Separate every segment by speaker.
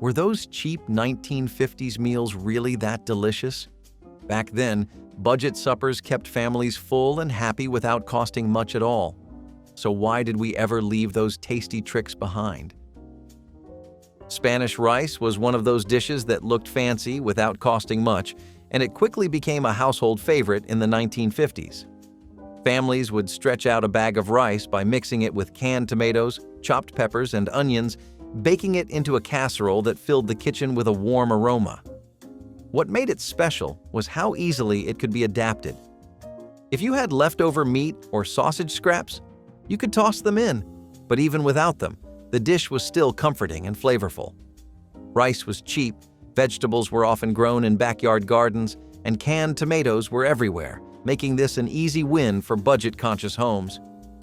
Speaker 1: Were those cheap 1950s meals really that delicious? Back then, budget suppers kept families full and happy without costing much at all. So why did we ever leave those tasty tricks behind? Spanish rice was one of those dishes that looked fancy without costing much, and it quickly became a household favorite in the 1950s. Families would stretch out a bag of rice by mixing it with canned tomatoes, chopped peppers, and onions, baking it into a casserole that filled the kitchen with a warm aroma. What made it special was how easily it could be adapted. If you had leftover meat or sausage scraps, you could toss them in, but even without them, the dish was still comforting and flavorful. Rice was cheap, vegetables were often grown in backyard gardens, and canned tomatoes were everywhere, making this an easy win for budget-conscious homes.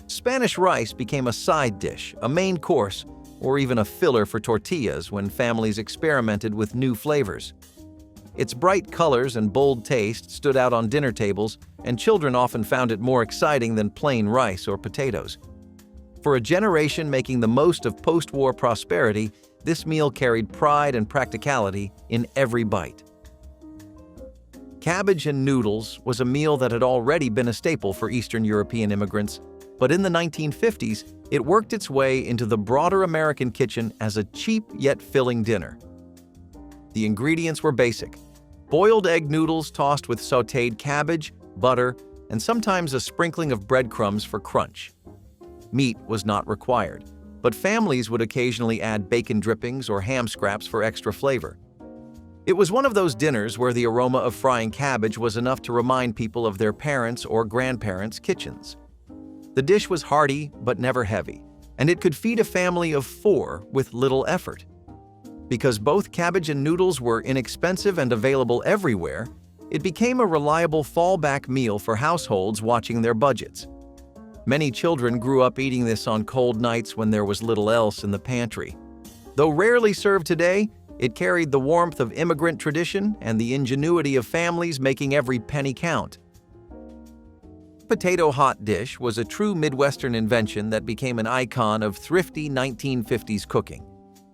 Speaker 1: Spanish rice became a side dish, a main course, or even a filler for tortillas when families experimented with new flavors. Its bright colors and bold taste stood out on dinner tables, and children often found it more exciting than plain rice or potatoes. For a generation making the most of post-war prosperity, this meal carried pride and practicality in every bite. Cabbage and noodles was a meal that had already been a staple for Eastern European immigrants, but in the 1950s, it worked its way into the broader American kitchen as a cheap yet filling dinner. The ingredients were basic: boiled egg noodles tossed with sautéed cabbage, butter, and sometimes a sprinkling of breadcrumbs for crunch. Meat was not required, but families would occasionally add bacon drippings or ham scraps for extra flavor. It was one of those dinners where the aroma of frying cabbage was enough to remind people of their parents' or grandparents' kitchens. The dish was hearty but never heavy, and it could feed a family of 4 with little effort. Because both cabbage and noodles were inexpensive and available everywhere, it became a reliable fallback meal for households watching their budgets. Many children grew up eating this on cold nights when there was little else in the pantry. Though rarely served today, it carried the warmth of immigrant tradition and the ingenuity of families making every penny count. Potato hot dish was a true Midwestern invention that became an icon of thrifty 1950s cooking.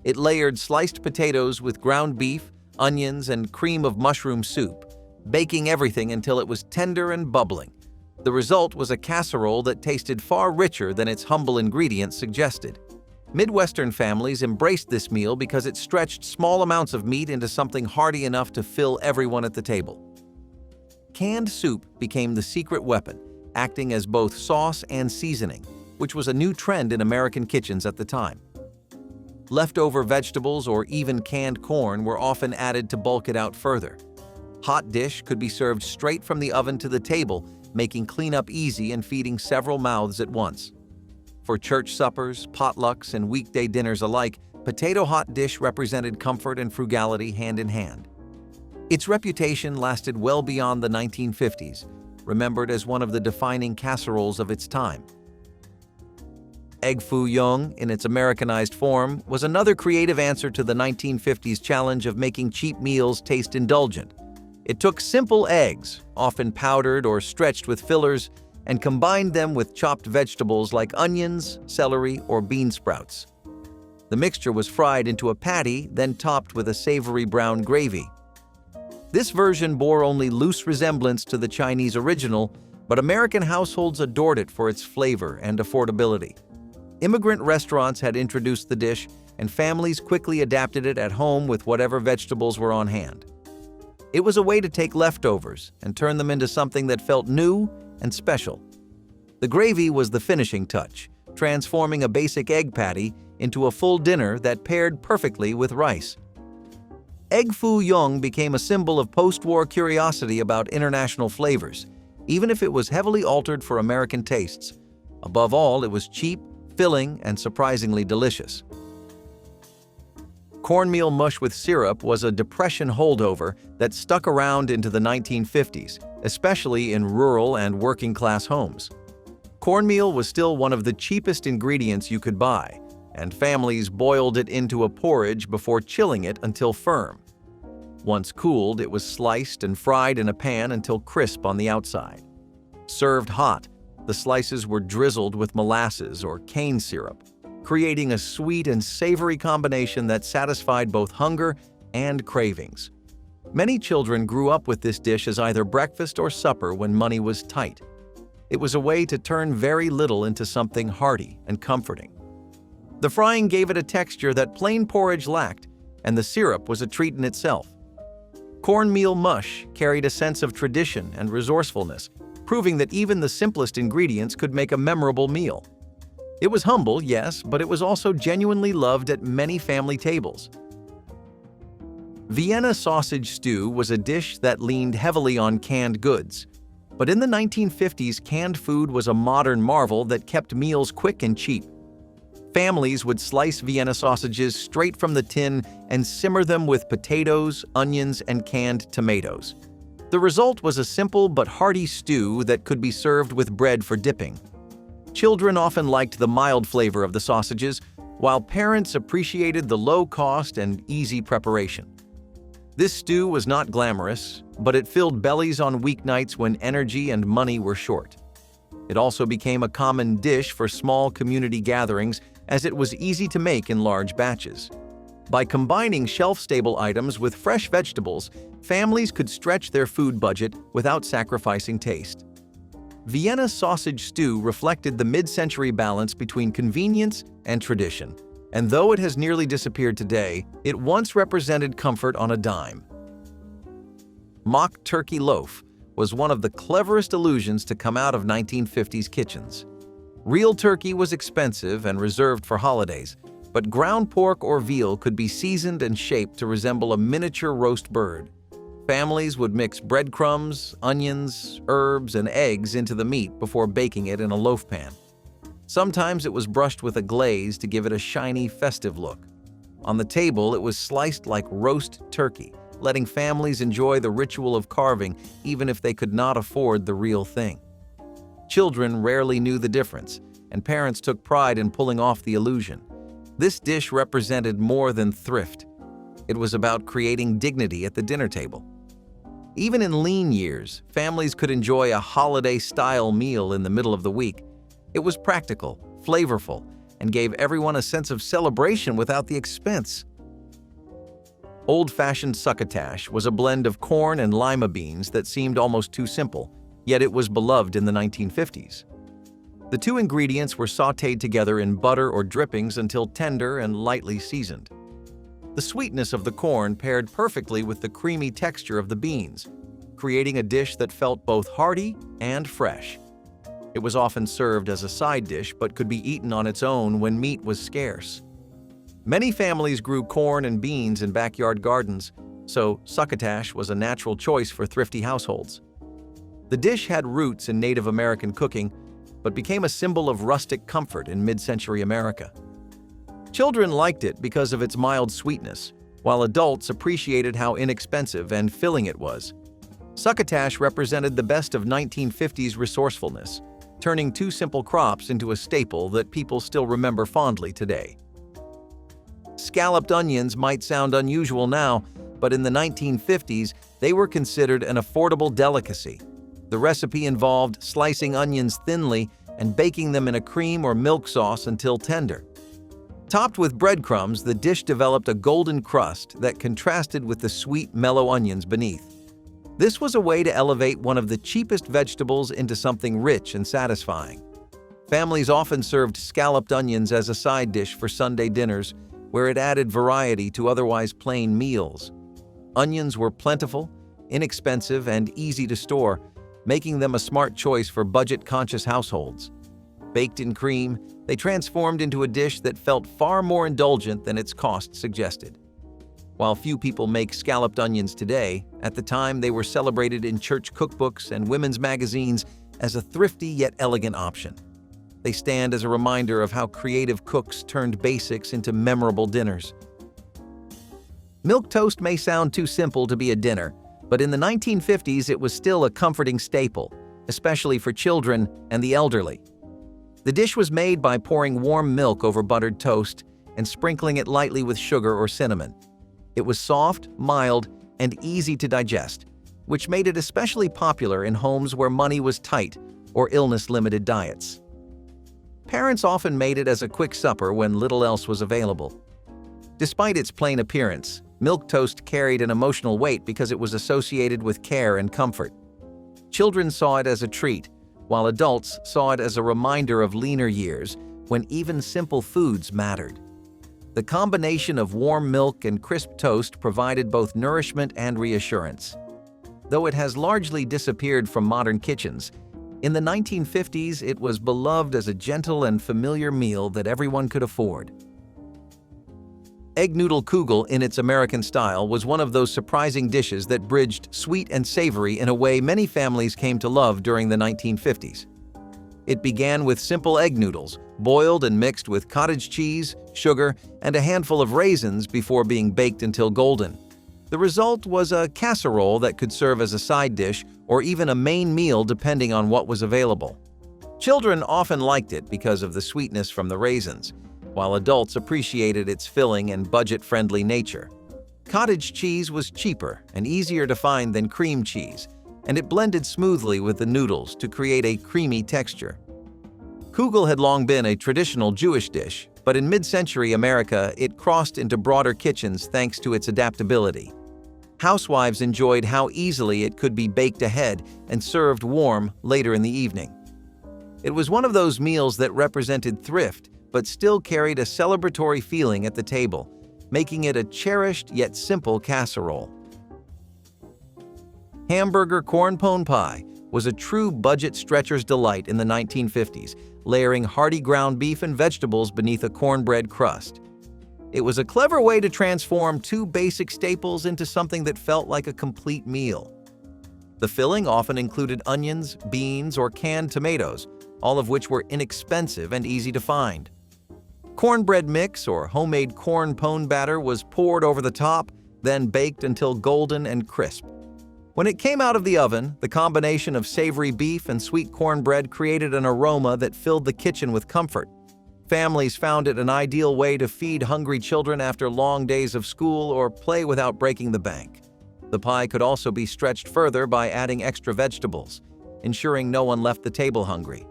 Speaker 1: It layered sliced potatoes with ground beef, onions, and cream of mushroom soup, baking everything until it was tender and bubbling. The result was a casserole that tasted far richer than its humble ingredients suggested. Midwestern families embraced this meal because it stretched small amounts of meat into something hearty enough to fill everyone at the table. Canned soup became the secret weapon, acting as both sauce and seasoning, which was a new trend in American kitchens at the time. Leftover vegetables or even canned corn were often added to bulk it out further. Hot dish could be served straight from the oven to the table, making cleanup easy and feeding several mouths at once. For church suppers, potlucks, and weekday dinners alike, potato hot dish represented comfort and frugality hand in hand. Its reputation lasted well beyond the 1950s, remembered as one of the defining casseroles of its time. Egg foo young, in its Americanized form, was another creative answer to the 1950s challenge of making cheap meals taste indulgent. It took simple eggs, often powdered or stretched with fillers, and combined them with chopped vegetables like onions, celery, or bean sprouts. The mixture was fried into a patty, then topped with a savory brown gravy. This version bore only loose resemblance to the Chinese original, but American households adored it for its flavor and affordability. Immigrant restaurants had introduced the dish, and families quickly adapted it at home with whatever vegetables were on hand. It was a way to take leftovers and turn them into something that felt new and special. The gravy was the finishing touch, transforming a basic egg patty into a full dinner that paired perfectly with rice. Egg foo young became a symbol of post-war curiosity about international flavors, even if it was heavily altered for American tastes. Above all, it was cheap, filling, and surprisingly delicious. Cornmeal mush with syrup was a Depression holdover that stuck around into the 1950s, especially in rural and working-class homes. Cornmeal was still one of the cheapest ingredients you could buy, and families boiled it into a porridge before chilling it until firm. Once cooled, it was sliced and fried in a pan until crisp on the outside. Served hot, the slices were drizzled with molasses or cane syrup. creating a sweet and savory combination that satisfied both hunger and cravings. Many children grew up with this dish as either breakfast or supper when money was tight. It was a way to turn very little into something hearty and comforting. The frying gave it a texture that plain porridge lacked, and the syrup was a treat in itself. Cornmeal mush carried a sense of tradition and resourcefulness, proving that even the simplest ingredients could make a memorable meal. It was humble, yes, but it was also genuinely loved at many family tables. Vienna sausage stew was a dish that leaned heavily on canned goods. But in the 1950s, canned food was a modern marvel that kept meals quick and cheap. Families would slice Vienna sausages straight from the tin and simmer them with potatoes, onions, and canned tomatoes. The result was a simple but hearty stew that could be served with bread for dipping. Children often liked the mild flavor of the sausages, while parents appreciated the low cost and easy preparation. This stew was not glamorous, but it filled bellies on weeknights when energy and money were short. It also became a common dish for small community gatherings as it was easy to make in large batches. By combining shelf-stable items with fresh vegetables, families could stretch their food budget without sacrificing taste. Vienna sausage stew reflected the mid-century balance between convenience and tradition. And though it has nearly disappeared today, it once represented comfort on a dime. Mock turkey loaf was one of the cleverest illusions to come out of 1950s kitchens. Real turkey was expensive and reserved for holidays, but ground pork or veal could be seasoned and shaped to resemble a miniature roast bird. Families would mix breadcrumbs, onions, herbs, and eggs into the meat before baking it in a loaf pan. Sometimes it was brushed with a glaze to give it a shiny, festive look. On the table, it was sliced like roast turkey, letting families enjoy the ritual of carving even if they could not afford the real thing. Children rarely knew the difference, and parents took pride in pulling off the illusion. This dish represented more than thrift. It was about creating dignity at the dinner table. Even in lean years, families could enjoy a holiday-style meal in the middle of the week. It was practical, flavorful, and gave everyone a sense of celebration without the expense. Old-fashioned succotash was a blend of corn and lima beans that seemed almost too simple, yet it was beloved in the 1950s. The two ingredients were sautéed together in butter or drippings until tender and lightly seasoned. The sweetness of the corn paired perfectly with the creamy texture of the beans, creating a dish that felt both hearty and fresh. It was often served as a side dish but could be eaten on its own when meat was scarce. Many families grew corn and beans in backyard gardens, so succotash was a natural choice for thrifty households. The dish had roots in Native American cooking, but became a symbol of rustic comfort in mid-century America. Children liked it because of its mild sweetness, while adults appreciated how inexpensive and filling it was. Succotash represented the best of 1950s resourcefulness, turning two simple crops into a staple that people still remember fondly today. Scalloped onions might sound unusual now, but in the 1950s, they were considered an affordable delicacy. The recipe involved slicing onions thinly and baking them in a cream or milk sauce until tender. Topped with breadcrumbs, the dish developed a golden crust that contrasted with the sweet, mellow onions beneath. This was a way to elevate one of the cheapest vegetables into something rich and satisfying. Families often served scalloped onions as a side dish for Sunday dinners, where it added variety to otherwise plain meals. Onions were plentiful, inexpensive, and easy to store, making them a smart choice for budget-conscious households. Baked in cream, they transformed into a dish that felt far more indulgent than its cost suggested. While few people make scalloped onions today, at the time they were celebrated in church cookbooks and women's magazines as a thrifty yet elegant option. They stand as a reminder of how creative cooks turned basics into memorable dinners. Milk toast may sound too simple to be a dinner, but in the 1950s it was still a comforting staple, especially for children and the elderly. The dish was made by pouring warm milk over buttered toast and sprinkling it lightly with sugar or cinnamon. It was soft, mild, and easy to digest, which made it especially popular in homes where money was tight or illness-limited diets. Parents often made it as a quick supper when little else was available. Despite its plain appearance, milk toast carried an emotional weight because it was associated with care and comfort. Children saw it as a treat, while adults saw it as a reminder of leaner years when even simple foods mattered. The combination of warm milk and crisp toast provided both nourishment and reassurance. Though it has largely disappeared from modern kitchens, in the 1950s it was beloved as a gentle and familiar meal that everyone could afford. Egg noodle kugel in its American style was one of those surprising dishes that bridged sweet and savory in a way many families came to love during the 1950s. It began with simple egg noodles, boiled and mixed with cottage cheese, sugar, and a handful of raisins before being baked until golden. The result was a casserole that could serve as a side dish or even a main meal depending on what was available. Children often liked it because of the sweetness from the raisins, while adults appreciated its filling and budget-friendly nature. Cottage cheese was cheaper and easier to find than cream cheese, and it blended smoothly with the noodles to create a creamy texture. Kugel had long been a traditional Jewish dish, but in mid-century America it crossed into broader kitchens thanks to its adaptability. Housewives enjoyed how easily it could be baked ahead and served warm later in the evening. It was one of those meals that represented thrift but still carried a celebratory feeling at the table, making it a cherished yet simple casserole. Hamburger corn pone pie was a true budget stretcher's delight in the 1950s, layering hearty ground beef and vegetables beneath a cornbread crust. It was a clever way to transform two basic staples into something that felt like a complete meal. The filling often included onions, beans, or canned tomatoes, all of which were inexpensive and easy to find. Cornbread mix or homemade corn pone batter was poured over the top, then baked until golden and crisp. When it came out of the oven, the combination of savory beef and sweet cornbread created an aroma that filled the kitchen with comfort. Families found it an ideal way to feed hungry children after long days of school or play without breaking the bank. The pie could also be stretched further by adding extra vegetables, ensuring no one left the table hungry.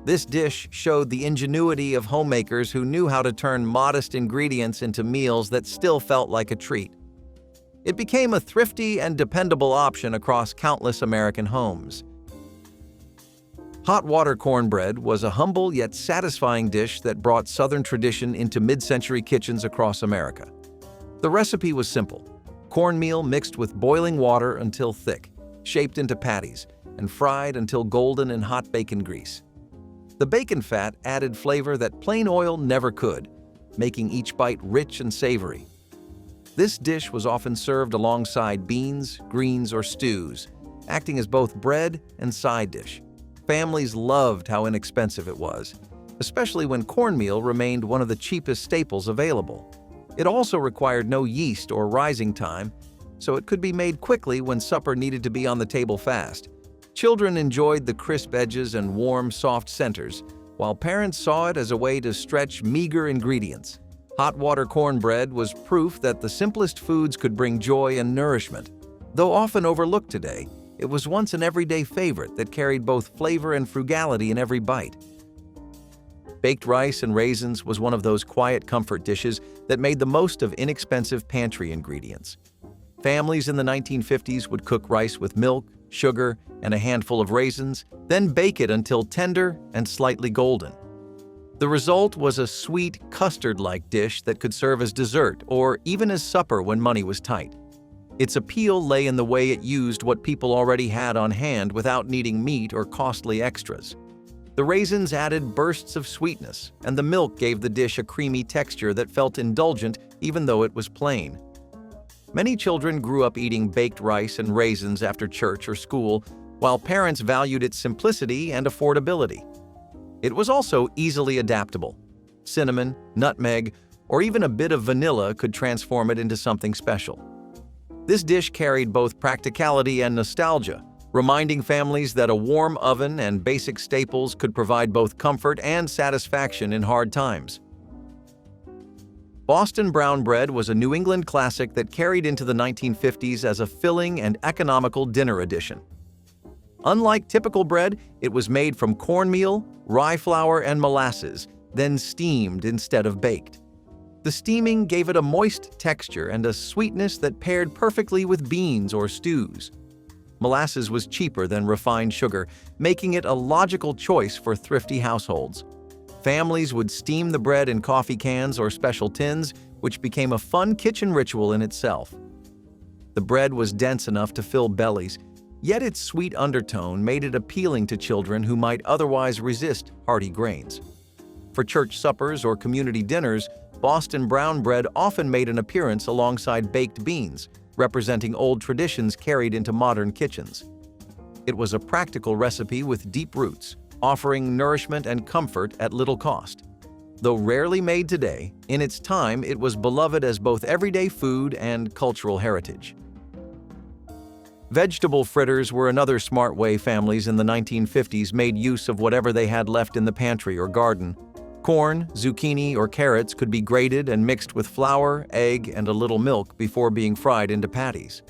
Speaker 1: This dish showed the ingenuity of homemakers who knew how to turn modest ingredients into meals that still felt like a treat. It became a thrifty and dependable option across countless American homes. Hot water cornbread was a humble yet satisfying dish that brought Southern tradition into mid-century kitchens across America. The recipe was simple: cornmeal mixed with boiling water until thick, shaped into patties, and fried until golden in hot bacon grease. The bacon fat added flavor that plain oil never could, making each bite rich and savory. This dish was often served alongside beans, greens, or stews, acting as both bread and side dish. Families loved how inexpensive it was, especially when cornmeal remained one of the cheapest staples available. It also required no yeast or rising time, so it could be made quickly when supper needed to be on the table fast. Children enjoyed the crisp edges and warm, soft centers, while parents saw it as a way to stretch meager ingredients. Hot water cornbread was proof that the simplest foods could bring joy and nourishment. Though often overlooked today, it was once an everyday favorite that carried both flavor and frugality in every bite. Baked rice and raisins was one of those quiet comfort dishes that made the most of inexpensive pantry ingredients. Families in the 1950s would cook rice with milk, sugar, and a handful of raisins, then bake it until tender and slightly golden. The result was a sweet, custard-like dish that could serve as dessert or even as supper when money was tight. Its appeal lay in the way it used what people already had on hand without needing meat or costly extras. The raisins added bursts of sweetness, and the milk gave the dish a creamy texture that felt indulgent even though it was plain. Many children grew up eating baked rice and raisins after church or school, while parents valued its simplicity and affordability. It was also easily adaptable. Cinnamon, nutmeg, or even a bit of vanilla could transform it into something special. This dish carried both practicality and nostalgia, reminding families that a warm oven and basic staples could provide both comfort and satisfaction in hard times. Boston brown bread was a New England classic that carried into the 1950s as a filling and economical dinner addition. Unlike typical bread, it was made from cornmeal, rye flour, and molasses, then steamed instead of baked. The steaming gave it a moist texture and a sweetness that paired perfectly with beans or stews. Molasses was cheaper than refined sugar, making it a logical choice for thrifty households. Families would steam the bread in coffee cans or special tins, which became a fun kitchen ritual in itself. The bread was dense enough to fill bellies, yet its sweet undertone made it appealing to children who might otherwise resist hearty grains. For church suppers or community dinners, Boston brown bread often made an appearance alongside baked beans, representing old traditions carried into modern kitchens. It was a practical recipe with deep roots, offering nourishment and comfort at little cost. Though rarely made today, in its time it was beloved as both everyday food and cultural heritage. Vegetable fritters were another smart way families in the 1950s made use of whatever they had left in the pantry or garden. Corn, zucchini, or carrots could be grated and mixed with flour, egg, and a little milk before being fried into patties.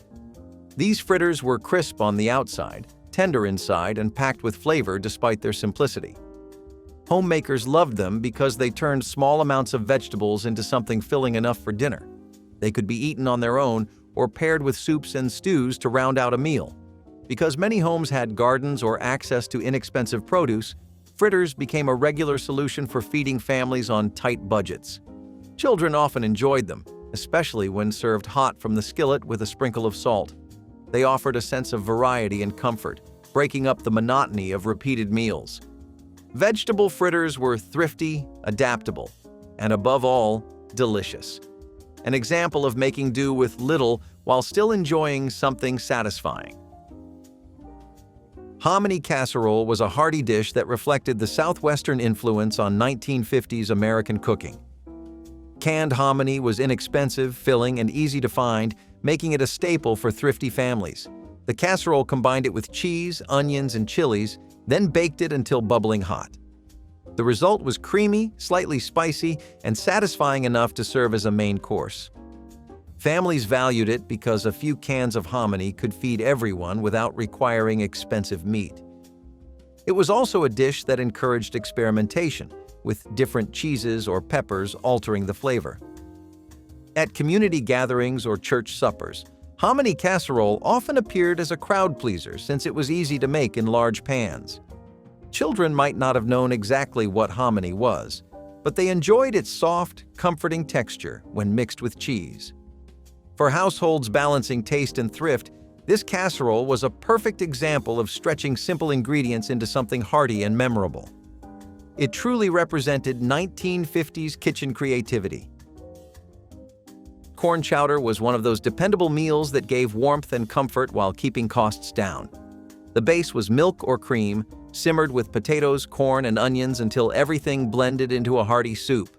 Speaker 1: These fritters were crisp on the outside, tender inside, and packed with flavor despite their simplicity. Homemakers loved them because they turned small amounts of vegetables into something filling enough for dinner. They could be eaten on their own or paired with soups and stews to round out a meal. Because many homes had gardens or access to inexpensive produce, fritters became a regular solution for feeding families on tight budgets. Children often enjoyed them, especially when served hot from the skillet with a sprinkle of salt. They offered a sense of variety and comfort, breaking up the monotony of repeated meals. Vegetable fritters were thrifty, adaptable, and above all, delicious. An example of making do with little while still enjoying something satisfying. Hominy casserole was a hearty dish that reflected the Southwestern influence on 1950s American cooking. Canned hominy was inexpensive, filling, and easy to find, making it a staple for thrifty families. The casserole combined it with cheese, onions, and chilies, then baked it until bubbling hot. The result was creamy, slightly spicy, and satisfying enough to serve as a main course. Families valued it because a few cans of hominy could feed everyone without requiring expensive meat. It was also a dish that encouraged experimentation, with different cheeses or peppers altering the flavor. At community gatherings or church suppers, hominy casserole often appeared as a crowd pleaser since it was easy to make in large pans. Children might not have known exactly what hominy was, but they enjoyed its soft, comforting texture when mixed with cheese. For households balancing taste and thrift, this casserole was a perfect example of stretching simple ingredients into something hearty and memorable. It truly represented 1950s kitchen creativity. Corn chowder was one of those dependable meals that gave warmth and comfort while keeping costs down. The base was milk or cream, simmered with potatoes, corn, and onions until everything blended into a hearty soup.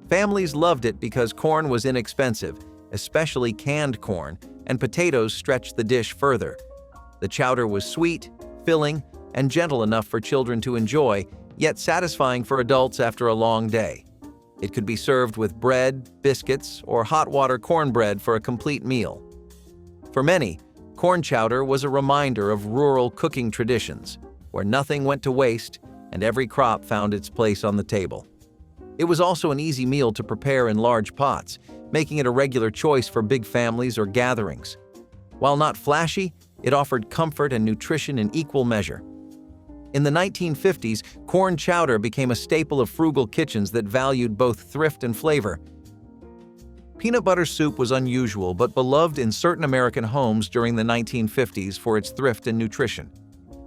Speaker 1: Families loved it because corn was inexpensive, especially canned corn, and potatoes stretched the dish further. The chowder was sweet, filling, and gentle enough for children to enjoy, yet satisfying for adults after a long day. It could be served with bread, biscuits, or hot water cornbread for a complete meal. For many, corn chowder was a reminder of rural cooking traditions, where nothing went to waste and every crop found its place on the table. It was also an easy meal to prepare in large pots, making it a regular choice for big families or gatherings. While not flashy, it offered comfort and nutrition in equal measure. In the 1950s, corn chowder became a staple of frugal kitchens that valued both thrift and flavor. Peanut butter soup was unusual but beloved in certain American homes during the 1950s for its thrift and nutrition.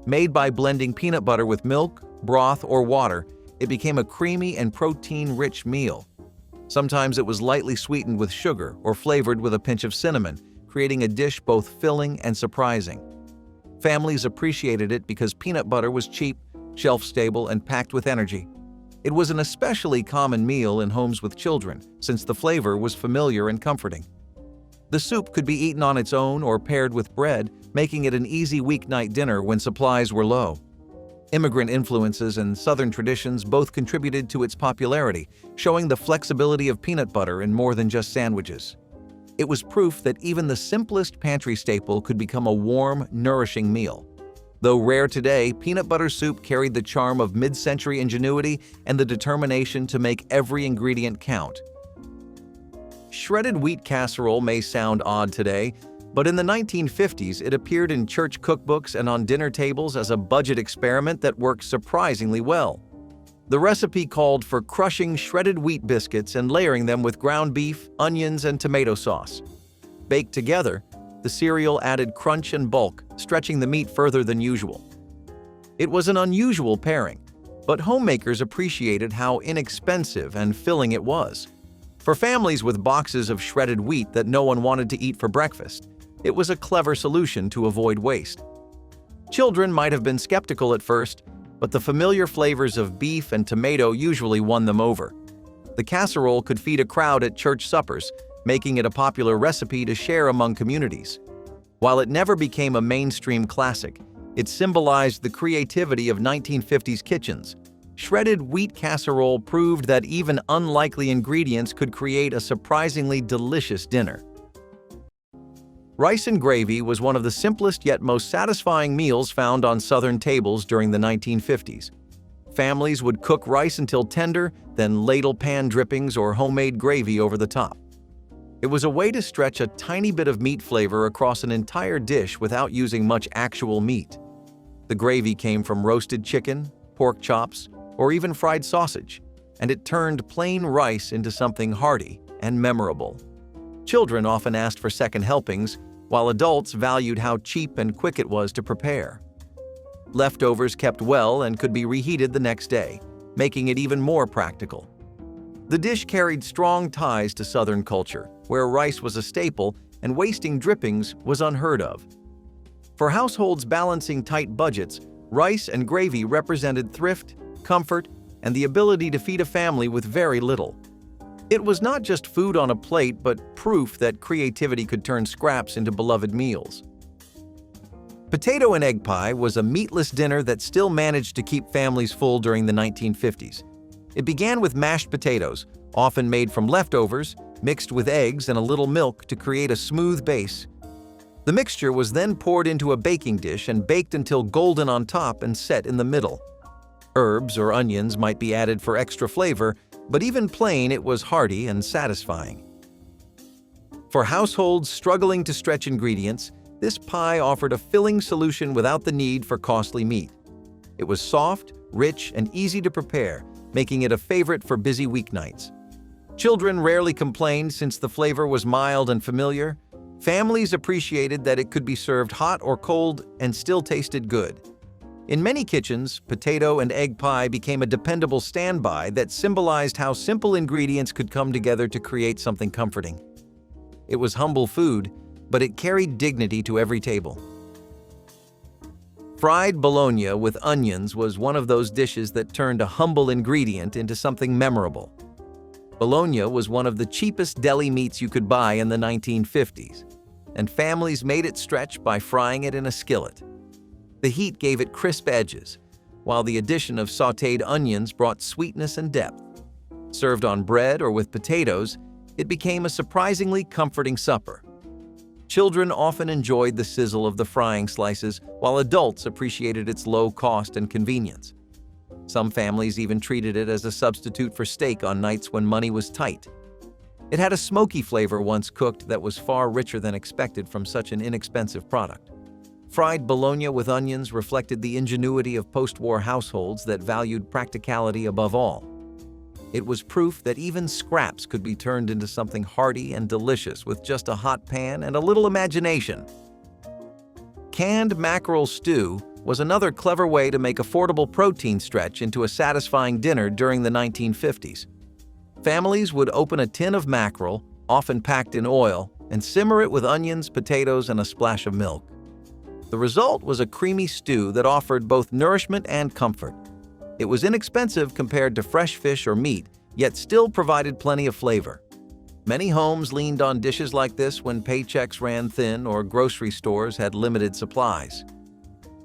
Speaker 1: Made by blending peanut butter with milk, broth, or water, it became a creamy and protein-rich meal. Sometimes it was lightly sweetened with sugar or flavored with a pinch of cinnamon, creating a dish both filling and surprising. Families appreciated it because peanut butter was cheap, shelf-stable, and packed with energy. It was an especially common meal in homes with children, since the flavor was familiar and comforting. The soup could be eaten on its own or paired with bread, making it an easy weeknight dinner when supplies were low. Immigrant influences and Southern traditions both contributed to its popularity, showing the flexibility of peanut butter in more than just sandwiches. It was proof that even the simplest pantry staple could become a warm, nourishing meal. Though rare today, peanut butter soup carried the charm of mid-century ingenuity and the determination to make every ingredient count. Shredded wheat casserole may sound odd today, but in the 1950s it appeared in church cookbooks and on dinner tables as a budget experiment that worked surprisingly well. The recipe called for crushing shredded wheat biscuits and layering them with ground beef, onions, and tomato sauce. Baked together, the cereal added crunch and bulk, stretching the meat further than usual. It was an unusual pairing, but homemakers appreciated how inexpensive and filling it was. For families with boxes of shredded wheat that no one wanted to eat for breakfast, it was a clever solution to avoid waste. Children might have been skeptical at first, but the familiar flavors of beef and tomato usually won them over. The casserole could feed a crowd at church suppers, making it a popular recipe to share among communities. While it never became a mainstream classic, it symbolized the creativity of 1950s kitchens. Shredded wheat casserole proved that even unlikely ingredients could create a surprisingly delicious dinner. Rice and gravy was one of the simplest yet most satisfying meals found on Southern tables during the 1950s. Families would cook rice until tender, then ladle pan drippings or homemade gravy over the top. It was a way to stretch a tiny bit of meat flavor across an entire dish without using much actual meat. The gravy came from roasted chicken, pork chops, or even fried sausage, and it turned plain rice into something hearty and memorable. Children often asked for second helpings, while adults valued how cheap and quick it was to prepare. Leftovers kept well and could be reheated the next day, making it even more practical. The dish carried strong ties to Southern culture, where rice was a staple and wasting drippings was unheard of. For households balancing tight budgets, rice and gravy represented thrift, comfort, and the ability to feed a family with very little. It was not just food on a plate, but proof that creativity could turn scraps into beloved meals. Potato and egg pie was a meatless dinner that still managed to keep families full during the 1950s. It began with mashed potatoes, often made from leftovers, mixed with eggs and a little milk to create a smooth base. The mixture was then poured into a baking dish and baked until golden on top and set in the middle. Herbs or onions might be added for extra flavor, but even plain it was hearty and satisfying. For households struggling to stretch ingredients, this pie offered a filling solution without the need for costly meat. It was soft, rich, and easy to prepare, making it a favorite for busy weeknights. Children rarely complained since the flavor was mild and familiar. Families appreciated that it could be served hot or cold and still tasted good. In many kitchens, potato and egg pie became a dependable standby that symbolized how simple ingredients could come together to create something comforting. It was humble food, but it carried dignity to every table. Fried bologna with onions was one of those dishes that turned a humble ingredient into something memorable. Bologna was one of the cheapest deli meats you could buy in the 1950s, and families made it stretch by frying it in a skillet. The heat gave it crisp edges, while the addition of sautéed onions brought sweetness and depth. Served on bread or with potatoes, it became a surprisingly comforting supper. Children often enjoyed the sizzle of the frying slices, while adults appreciated its low cost and convenience. Some families even treated it as a substitute for steak on nights when money was tight. It had a smoky flavor once cooked that was far richer than expected from such an inexpensive product. Fried bologna with onions reflected the ingenuity of post-war households that valued practicality above all. It was proof that even scraps could be turned into something hearty and delicious with just a hot pan and a little imagination. Canned mackerel stew was another clever way to make affordable protein stretch into a satisfying dinner during the 1950s. Families would open a tin of mackerel, often packed in oil, and simmer it with onions, potatoes, and a splash of milk. The result was a creamy stew that offered both nourishment and comfort. It was inexpensive compared to fresh fish or meat, yet still provided plenty of flavor. Many homes leaned on dishes like this when paychecks ran thin or grocery stores had limited supplies.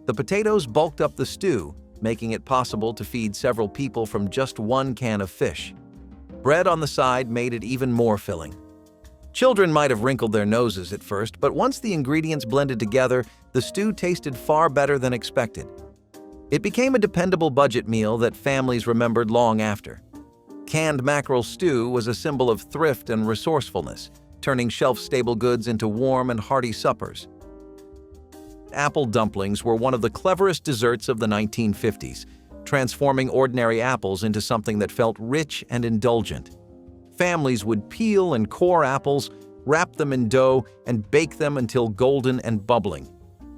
Speaker 1: The potatoes bulked up the stew, making it possible to feed several people from just one can of fish. Bread on the side made it even more filling. Children might have wrinkled their noses at first, but once the ingredients blended together, the stew tasted far better than expected. It became a dependable budget meal that families remembered long after. Canned mackerel stew was a symbol of thrift and resourcefulness, turning shelf-stable goods into warm and hearty suppers. Apple dumplings were one of the cleverest desserts of the 1950s, transforming ordinary apples into something that felt rich and indulgent. Families would peel and core apples, wrap them in dough, and bake them until golden and bubbling.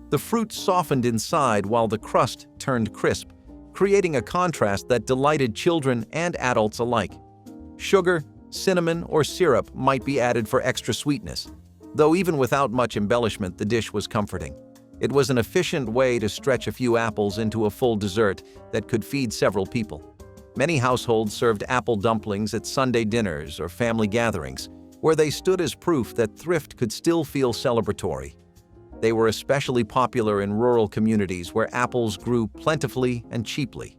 Speaker 1: The fruit softened inside while the crust turned crisp, creating a contrast that delighted children and adults alike. Sugar, cinnamon, or syrup might be added for extra sweetness, though even without much embellishment, the dish was comforting. It was an efficient way to stretch a few apples into a full dessert that could feed several people. Many households served apple dumplings at Sunday dinners or family gatherings, where they stood as proof that thrift could still feel celebratory. They were especially popular in rural communities where apples grew plentifully and cheaply.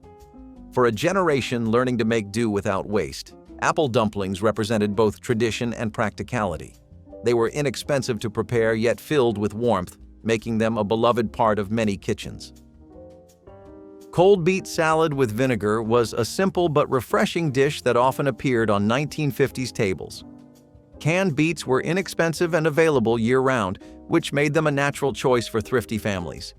Speaker 1: For a generation learning to make do without waste, apple dumplings represented both tradition and practicality. They were inexpensive to prepare yet filled with warmth, making them a beloved part of many kitchens. Cold beet salad with vinegar was a simple but refreshing dish that often appeared on 1950s tables. Canned beets were inexpensive and available year-round, which made them a natural choice for thrifty families.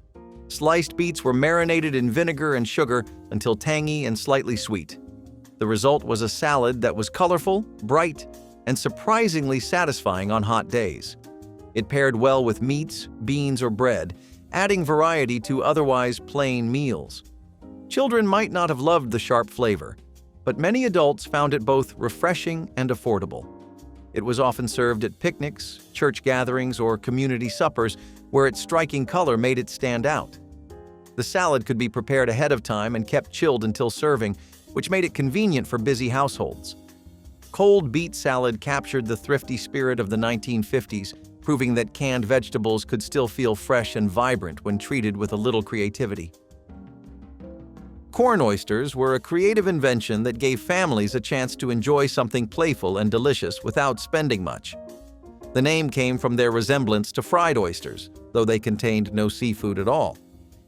Speaker 1: Sliced beets were marinated in vinegar and sugar until tangy and slightly sweet. The result was a salad that was colorful, bright, and surprisingly satisfying on hot days. It paired well with meats, beans, or bread, adding variety to otherwise plain meals. Children might not have loved the sharp flavor, but many adults found it both refreshing and affordable. It was often served at picnics, church gatherings, or community suppers where its striking color made it stand out. The salad could be prepared ahead of time and kept chilled until serving, which made it convenient for busy households. Cold beet salad captured the thrifty spirit of the 1950s, proving that canned vegetables could still feel fresh and vibrant when treated with a little creativity. Corn oysters were a creative invention that gave families a chance to enjoy something playful and delicious without spending much. The name came from their resemblance to fried oysters, though they contained no seafood at all.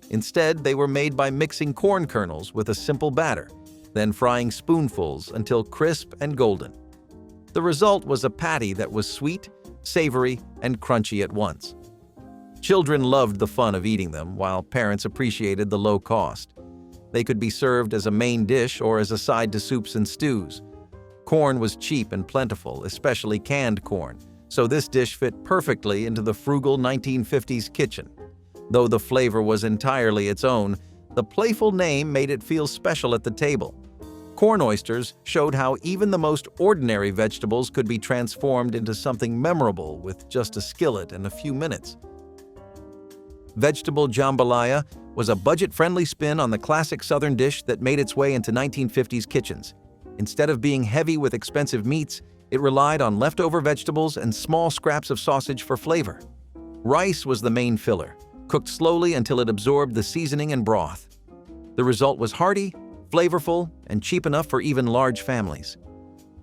Speaker 1: Instead, they were made by mixing corn kernels with a simple batter, then frying spoonfuls until crisp and golden. The result was a patty that was sweet, savory, and crunchy at once. Children loved the fun of eating them, while parents appreciated the low cost. They could be served as a main dish or as a side to soups and stews. Corn was cheap and plentiful, especially canned corn, so this dish fit perfectly into the frugal 1950s kitchen. Though the flavor was entirely its own, the Playful name made it feel special at the table. Corn oysters showed how even the most ordinary vegetables could be transformed into something memorable with just a skillet and a few minutes. Vegetable jambalaya was a budget-friendly spin on the classic Southern dish that made its way into 1950s kitchens. Instead of being heavy with expensive meats, it relied on leftover vegetables and small scraps of sausage for flavor. Rice was the main filler, cooked slowly until it absorbed the seasoning and broth. The result was hearty, flavorful, and cheap enough for even large families.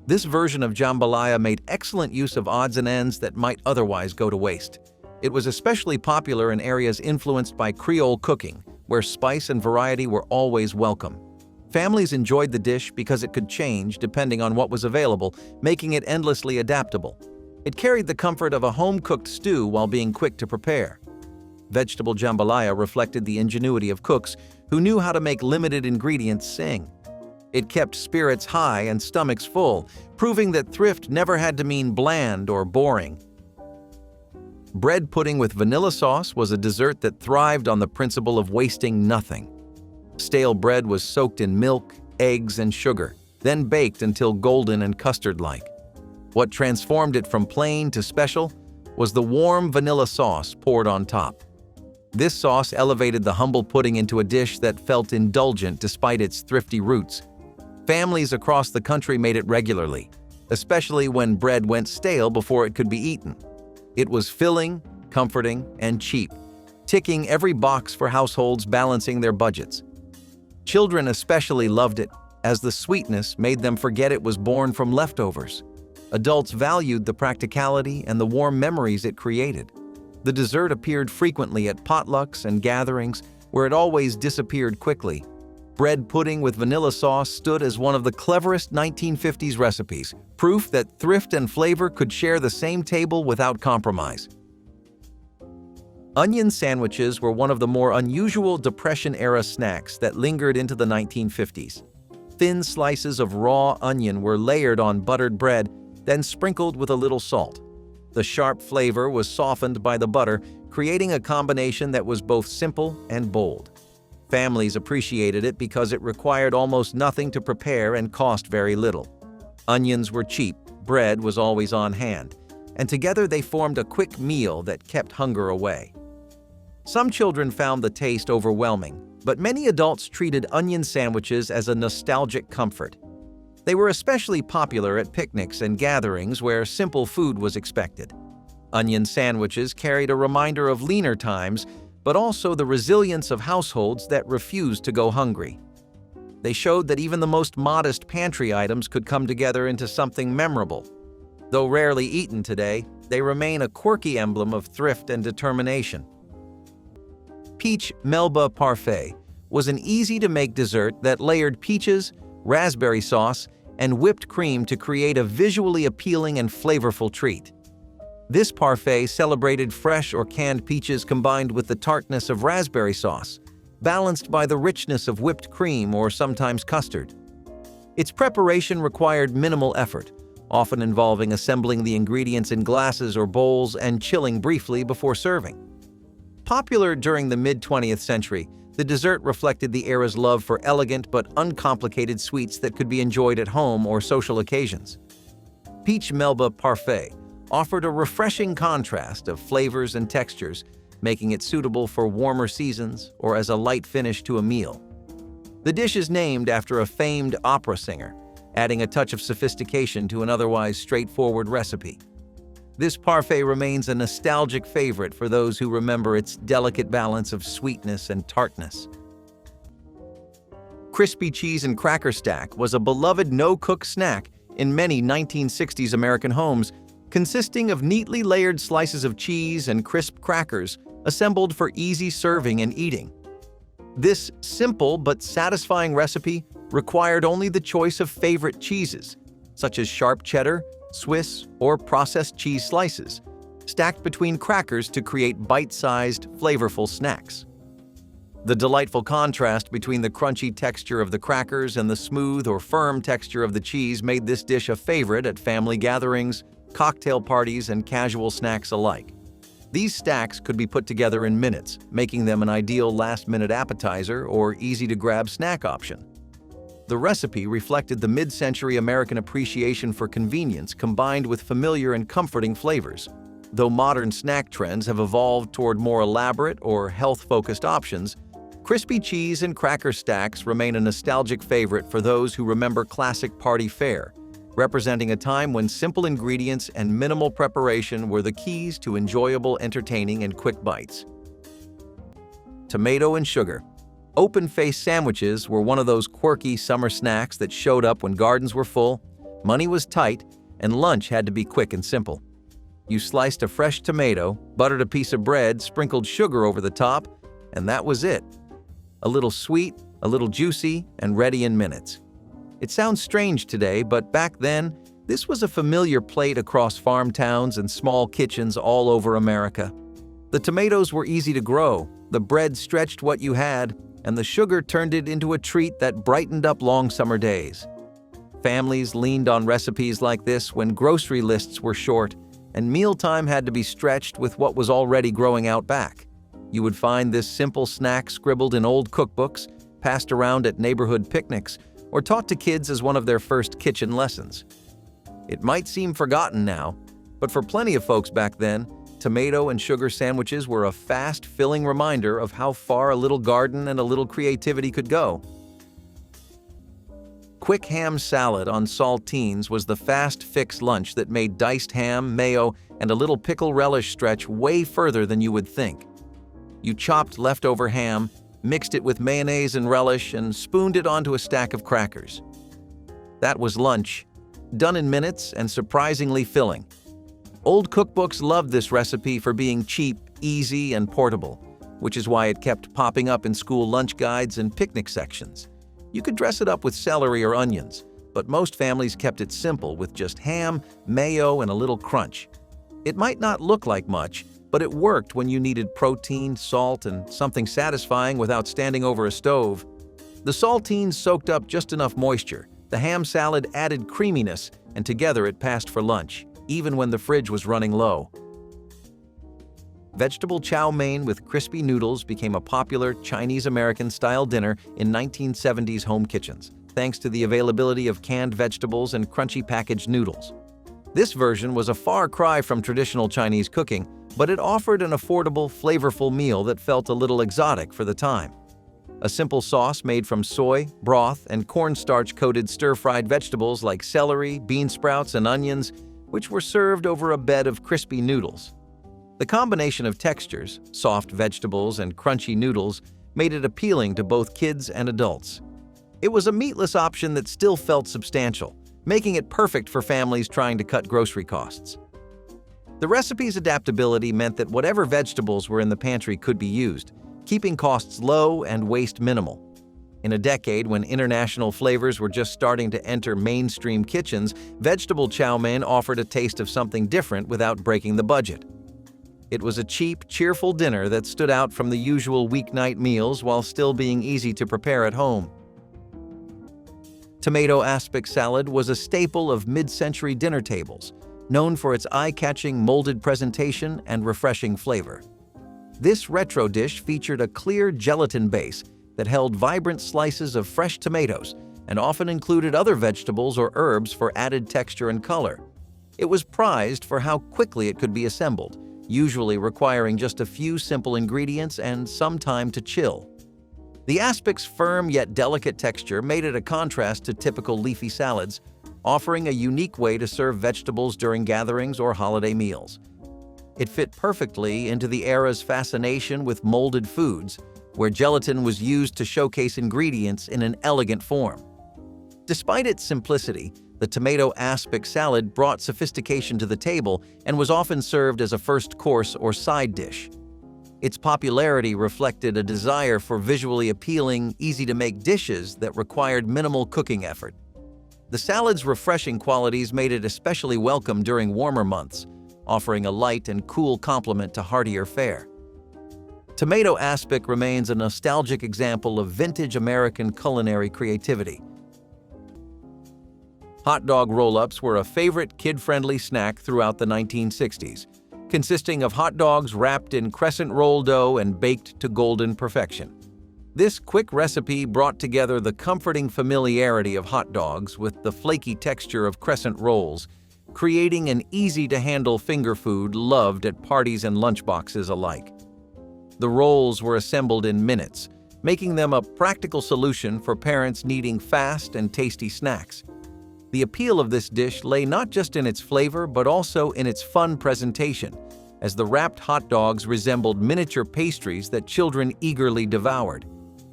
Speaker 1: This version of jambalaya made excellent use of odds and ends that might otherwise go to waste. It was especially popular in areas influenced by Creole cooking, where spice and variety were always welcome. Families enjoyed the dish because it could change depending on what was available, making it endlessly adaptable. It carried the comfort of a home-cooked stew while being quick to prepare. Vegetable jambalaya reflected the ingenuity of cooks who knew how to make limited ingredients sing. It kept spirits high and stomachs full, proving that thrift never had to mean bland or boring. Bread pudding with vanilla sauce was a dessert that thrived on the principle of wasting nothing. Stale bread was soaked in milk, eggs, and sugar, then baked until golden and custard-like. What transformed it from plain to special was the warm vanilla sauce poured on top. This sauce elevated the humble pudding into a dish that felt indulgent despite its thrifty roots. Families across the country made it regularly, especially when bread went stale before it could be eaten. It was filling, comforting, and cheap, ticking every box for households balancing their budgets. Children especially loved it, as the sweetness made them forget it was born from leftovers. Adults valued the practicality and the warm memories it created. The dessert appeared frequently at potlucks and gatherings, where it always disappeared quickly. Bread pudding with vanilla sauce stood as one of the cleverest 1950s recipes, proof that thrift and flavor could share the same table without compromise. Onion sandwiches were one of the more unusual Depression-era snacks that lingered into the 1950s. Thin slices of raw onion were layered on buttered bread, then sprinkled with a little salt. The sharp flavor was softened by the butter, creating a combination that was both simple and bold. Families appreciated it because it required almost nothing to prepare and cost very little. Onions were cheap, bread was always on hand, and together they formed a quick meal that kept hunger away. Some children found the taste overwhelming, but many adults treated onion sandwiches as a nostalgic comfort. They were especially popular at picnics and gatherings where simple food was expected. Onion sandwiches carried a reminder of leaner times, but also the resilience of households that refused to go hungry. They showed that even the most modest pantry items could come together into something memorable. Though rarely eaten today, they remain a quirky emblem of thrift and determination. Peach Melba parfait was an easy-to-make dessert that layered peaches, raspberry sauce, and whipped cream to create a visually appealing and flavorful treat. This parfait celebrated fresh or canned peaches combined with the tartness of raspberry sauce, balanced by the richness of whipped cream or sometimes custard. Its preparation required minimal effort, often involving assembling the ingredients in glasses or bowls and chilling briefly before serving. Popular during the mid-20th century, the dessert reflected the era's love for elegant but uncomplicated sweets that could be enjoyed at home or social occasions. Peach Melba parfait offered a refreshing contrast of flavors and textures, making it suitable for warmer seasons or as a light finish to a meal. The dish is named after a famed opera singer, adding a touch of sophistication to an otherwise straightforward recipe. This parfait remains a nostalgic favorite for those who remember its delicate balance of sweetness and tartness. Crispy cheese and cracker stack was a beloved no-cook snack in many 1960s American homes, consisting of neatly layered slices of cheese and crisp crackers assembled for easy serving and eating. This simple but satisfying recipe required only the choice of favorite cheeses, such as sharp cheddar, Swiss, or processed cheese slices, stacked between crackers to create bite-sized, flavorful snacks. The delightful contrast between the crunchy texture of the crackers and the smooth or firm texture of the cheese made this dish a favorite at family gatherings, cocktail parties, and casual snacks alike. These stacks could be put together in minutes, making them an ideal last-minute appetizer or easy-to-grab snack option. The recipe reflected the mid-century American appreciation for convenience combined with familiar and comforting flavors. Though modern snack trends have evolved toward more elaborate or health-focused options, crispy cheese and cracker stacks remain a nostalgic favorite for those who remember classic party fare, representing a time when simple ingredients and minimal preparation were the keys to enjoyable entertaining and quick bites. Tomato and sugar. Open-faced sandwiches were one of those quirky summer snacks that showed up when gardens were full, money was tight, and lunch had to be quick and simple. You sliced a fresh tomato, buttered a piece of bread, sprinkled sugar over the top, and that was it. A little sweet, a little juicy, and ready in minutes. It sounds strange today, but back then, this was a familiar plate across farm towns and small kitchens all over America. The tomatoes were easy to grow, the bread stretched what you had, and the sugar turned it into a treat that brightened up long summer days. Families leaned on recipes like this when grocery lists were short, and mealtime had to be stretched with what was already growing out back. You would find this simple snack scribbled in old cookbooks, passed around at neighborhood picnics, or taught to kids as one of their first kitchen lessons. It might seem forgotten now, but for plenty of folks back then, tomato and sugar sandwiches were a fast, filling reminder of how far a little garden and a little creativity could go. Quick ham salad on saltines was the fast-fix lunch that made diced ham, mayo, and a little pickle relish stretch way further than you would think. You chopped leftover ham, mixed it with mayonnaise and relish, and spooned it onto a stack of crackers. That was lunch, done in minutes and surprisingly filling. Old cookbooks loved this recipe for being cheap, easy, and portable, which is why it kept popping up in school lunch guides and picnic sections. You could dress it up with celery or onions, but most families kept it simple with just ham, mayo, and a little crunch. It might not look like much, but it worked when you needed protein, salt, and something satisfying without standing over a stove. The saltines soaked up just enough moisture, the ham salad added creaminess, and together it passed for lunch, even when the fridge was running low. Vegetable chow mein with crispy noodles became a popular Chinese-American-style dinner in 1970s home kitchens, thanks to the availability of canned vegetables and crunchy packaged noodles. This version was a far cry from traditional Chinese cooking, but it offered an affordable, flavorful meal that felt a little exotic for the time. A simple sauce made from soy, broth, and cornstarch-coated stir-fried vegetables like celery, bean sprouts, and onions, which were served over a bed of crispy noodles. The combination of textures, soft vegetables and crunchy noodles, made it appealing to both kids and adults. It was a meatless option that still felt substantial, making it perfect for families trying to cut grocery costs. The recipe's adaptability meant that whatever vegetables were in the pantry could be used, keeping costs low and waste minimal. In a decade when international flavors were just starting to enter mainstream kitchens, vegetable chow mein offered a taste of something different without breaking the budget. It was a cheap, cheerful dinner that stood out from the usual weeknight meals while still being easy to prepare at home. Tomato aspic salad was a staple of mid-century dinner tables, known for its eye-catching molded presentation and refreshing flavor. This retro dish featured a clear gelatin base that held vibrant slices of fresh tomatoes and often included other vegetables or herbs for added texture and color. It was prized for how quickly it could be assembled, usually requiring just a few simple ingredients and some time to chill. The aspic's firm yet delicate texture made it a contrast to typical leafy salads, offering a unique way to serve vegetables during gatherings or holiday meals. It fit perfectly into the era's fascination with molded foods, where gelatin was used to showcase ingredients in an elegant form. Despite its simplicity, the tomato aspic salad brought sophistication to the table and was often served as a first course or side dish. Its popularity reflected a desire for visually appealing, easy-to-make dishes that required minimal cooking effort. The salad's refreshing qualities made it especially welcome during warmer months, offering a light and cool complement to heartier fare. Tomato aspic remains a nostalgic example of vintage American culinary creativity. Hot dog roll-ups were a favorite kid-friendly snack throughout the 1960s, consisting of hot dogs wrapped in crescent roll dough and baked to golden perfection. This quick recipe brought together the comforting familiarity of hot dogs with the flaky texture of crescent rolls, creating an easy-to-handle finger food loved at parties and lunchboxes alike. The rolls were assembled in minutes, making them a practical solution for parents needing fast and tasty snacks. The appeal of this dish lay not just in its flavor but also in its fun presentation, as the wrapped hot dogs resembled miniature pastries that children eagerly devoured.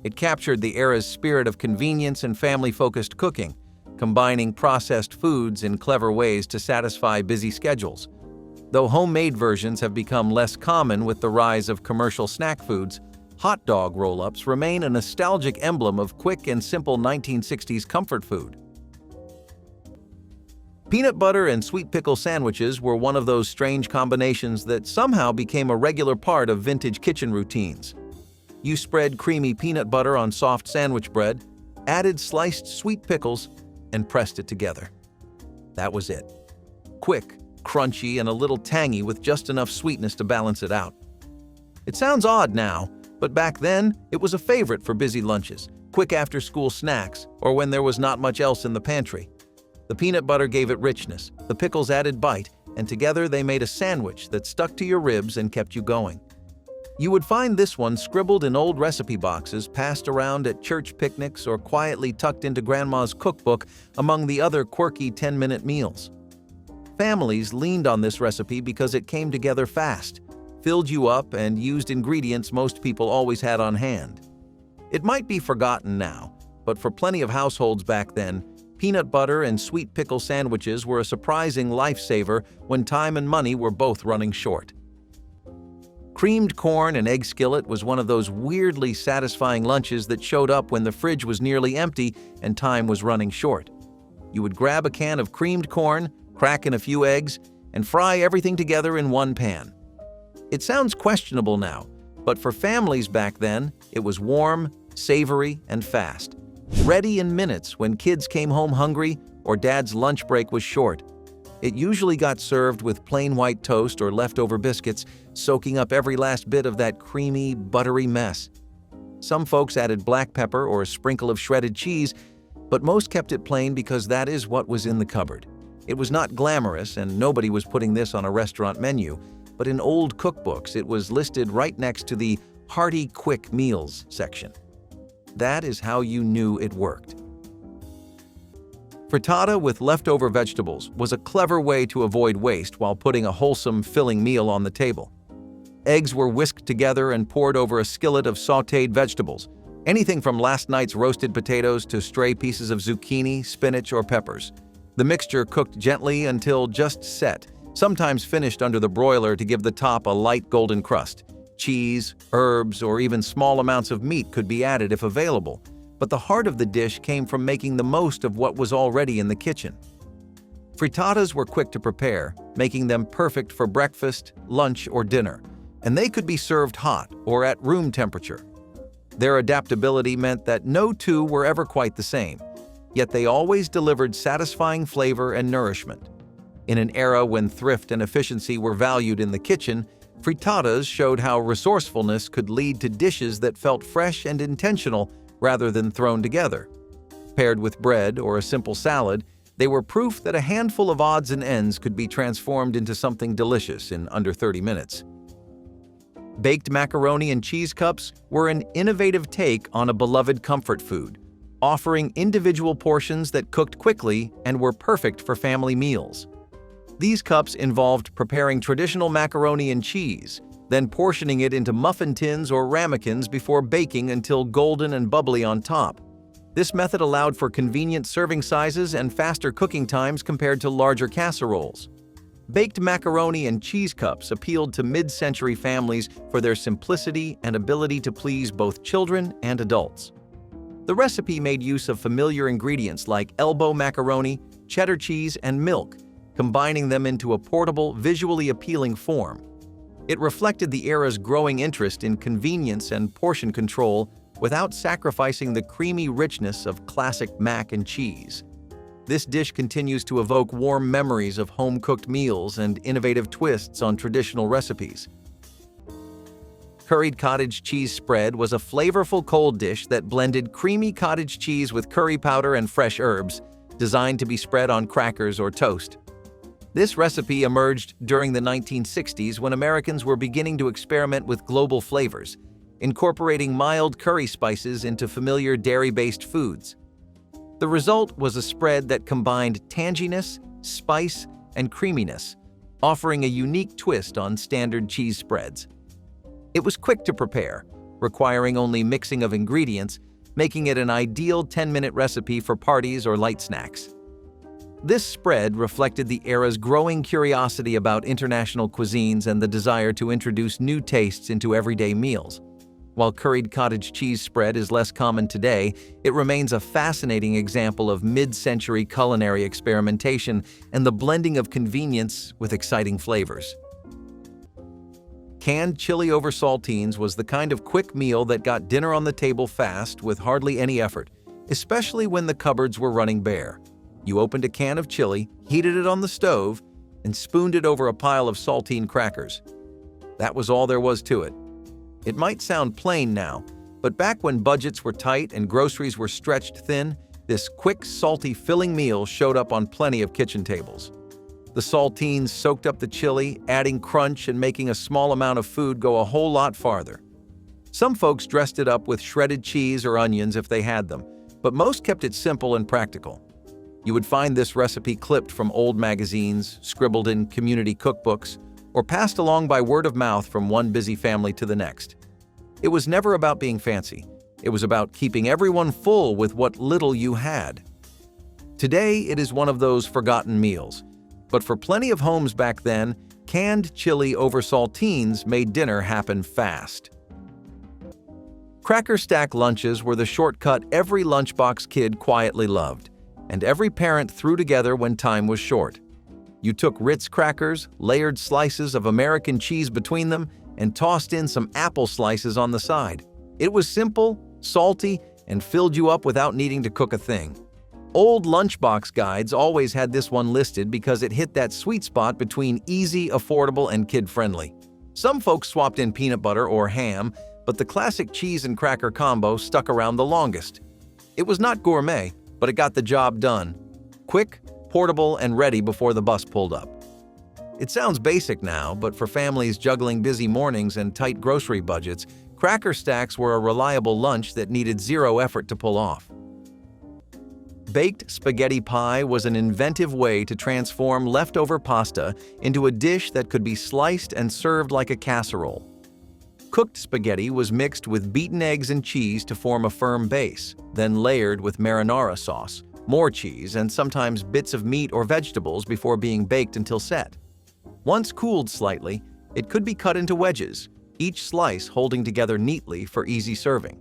Speaker 1: It captured the era's spirit of convenience and family-focused cooking, combining processed foods in clever ways to satisfy busy schedules. Though homemade versions have become less common with the rise of commercial snack foods, hot dog roll-ups remain a nostalgic emblem of quick and simple 1960s comfort food. Peanut butter and sweet pickle sandwiches were one of those strange combinations that somehow became a regular part of vintage kitchen routines. You spread creamy peanut butter on soft sandwich bread, added sliced sweet pickles, and pressed it together. That was it. Quick, crunchy, and a little tangy with just enough sweetness to balance it out. It sounds odd now, but back then, it was a favorite for busy lunches, quick after-school snacks, or when there was not much else in the pantry. The peanut butter gave it richness, the pickles added bite, and together they made a sandwich that stuck to your ribs and kept you going. You would find this one scribbled in old recipe boxes passed around at church picnics or quietly tucked into Grandma's cookbook among the other quirky 10-minute meals. Families leaned on this recipe because it came together fast, filled you up, and used ingredients most people always had on hand. It might be forgotten now, but for plenty of households back then, peanut butter and sweet pickle sandwiches were a surprising lifesaver when time and money were both running short. Creamed corn and egg skillet was one of those weirdly satisfying lunches that showed up when the fridge was nearly empty and time was running short. You would grab a can of creamed corn, crack in a few eggs, and fry everything together in one pan. It sounds questionable now, but for families back then, it was warm, savory, and fast. Ready in minutes when kids came home hungry or dad's lunch break was short. It usually got served with plain white toast or leftover biscuits, soaking up every last bit of that creamy, buttery mess. Some folks added black pepper or a sprinkle of shredded cheese, but most kept it plain because that is what was in the cupboard. It was not glamorous, and nobody was putting this on a restaurant menu, but in old cookbooks it was listed right next to the Hearty quick meals section. That is how you knew it worked. Frittata with leftover vegetables was a clever way to avoid waste while putting a wholesome, filling meal on the table. Eggs were whisked together and poured over a skillet of sautéed vegetables, anything from last night's roasted potatoes to stray pieces of zucchini, spinach, or peppers. The mixture cooked gently until just set, sometimes finished under the broiler to give the top a light golden crust. Cheese, herbs, or even small amounts of meat could be added if available, but the heart of the dish came from making the most of what was already in the kitchen. Frittatas were quick to prepare, making them perfect for breakfast, lunch, or dinner, and they could be served hot or at room temperature. Their adaptability meant that no two were ever quite the same, yet they always delivered satisfying flavor and nourishment. In an era when thrift and efficiency were valued in the kitchen, frittatas showed how resourcefulness could lead to dishes that felt fresh and intentional rather than thrown together. Paired with bread or a simple salad, they were proof that a handful of odds and ends could be transformed into something delicious in under 30 minutes. Baked macaroni and cheese cups were an innovative take on a beloved comfort food, offering individual portions that cooked quickly and were perfect for family meals. These cups involved preparing traditional macaroni and cheese, then portioning it into muffin tins or ramekins before baking until golden and bubbly on top. This method allowed for convenient serving sizes and faster cooking times compared to larger casseroles. Baked macaroni and cheese cups appealed to mid-century families for their simplicity and ability to please both children and adults. The recipe made use of familiar ingredients like elbow macaroni, cheddar cheese, and milk, combining them into a portable, visually appealing form. It reflected the era's growing interest in convenience and portion control without sacrificing the creamy richness of classic mac and cheese. This dish continues to evoke warm memories of home-cooked meals and innovative twists on traditional recipes. Curried cottage cheese spread was a flavorful cold dish that blended creamy cottage cheese with curry powder and fresh herbs, designed to be spread on crackers or toast. This recipe emerged during the 1960s when Americans were beginning to experiment with global flavors, incorporating mild curry spices into familiar dairy-based foods. The result was a spread that combined tanginess, spice, and creaminess, offering a unique twist on standard cheese spreads. It was quick to prepare, requiring only mixing of ingredients, making it an ideal 10-minute recipe for parties or light snacks. This spread reflected the era's growing curiosity about international cuisines and the desire to introduce new tastes into everyday meals. While curried cottage cheese spread is less common today, it remains a fascinating example of mid-century culinary experimentation and the blending of convenience with exciting flavors. Canned chili over saltines was the kind of quick meal that got dinner on the table fast with hardly any effort, especially when the cupboards were running bare. You opened a can of chili, heated it on the stove, and spooned it over a pile of saltine crackers. That was all there was to it. It might sound plain now, but back when budgets were tight and groceries were stretched thin, this quick, salty, filling meal showed up on plenty of kitchen tables. The saltines soaked up the chili, adding crunch and making a small amount of food go a whole lot farther. Some folks dressed it up with shredded cheese or onions if they had them, but most kept it simple and practical. You would find this recipe clipped from old magazines, scribbled in community cookbooks, or passed along by word of mouth from one busy family to the next. It was never about being fancy. It was about keeping everyone full with what little you had. Today, it is one of those forgotten meals. But for plenty of homes back then, canned chili over saltines made dinner happen fast. Cracker stack lunches were the shortcut every lunchbox kid quietly loved, and every parent threw together when time was short. You took Ritz crackers, layered slices of American cheese between them, and tossed in some apple slices on the side. It was simple, salty, and filled you up without needing to cook a thing. Old lunchbox guides always had this one listed because it hit that sweet spot between easy, affordable, and kid-friendly. Some folks swapped in peanut butter or ham, but the classic cheese and cracker combo stuck around the longest. It was not gourmet, but it got the job done. Quick, portable, and ready before the bus pulled up. It sounds basic now, but for families juggling busy mornings and tight grocery budgets, cracker stacks were a reliable lunch that needed zero effort to pull off. Baked spaghetti pie was an inventive way to transform leftover pasta into a dish that could be sliced and served like a casserole. Cooked spaghetti was mixed with beaten eggs and cheese to form a firm base, then layered with marinara sauce, more cheese, and sometimes bits of meat or vegetables before being baked until set. Once cooled slightly, it could be cut into wedges, each slice holding together neatly for easy serving.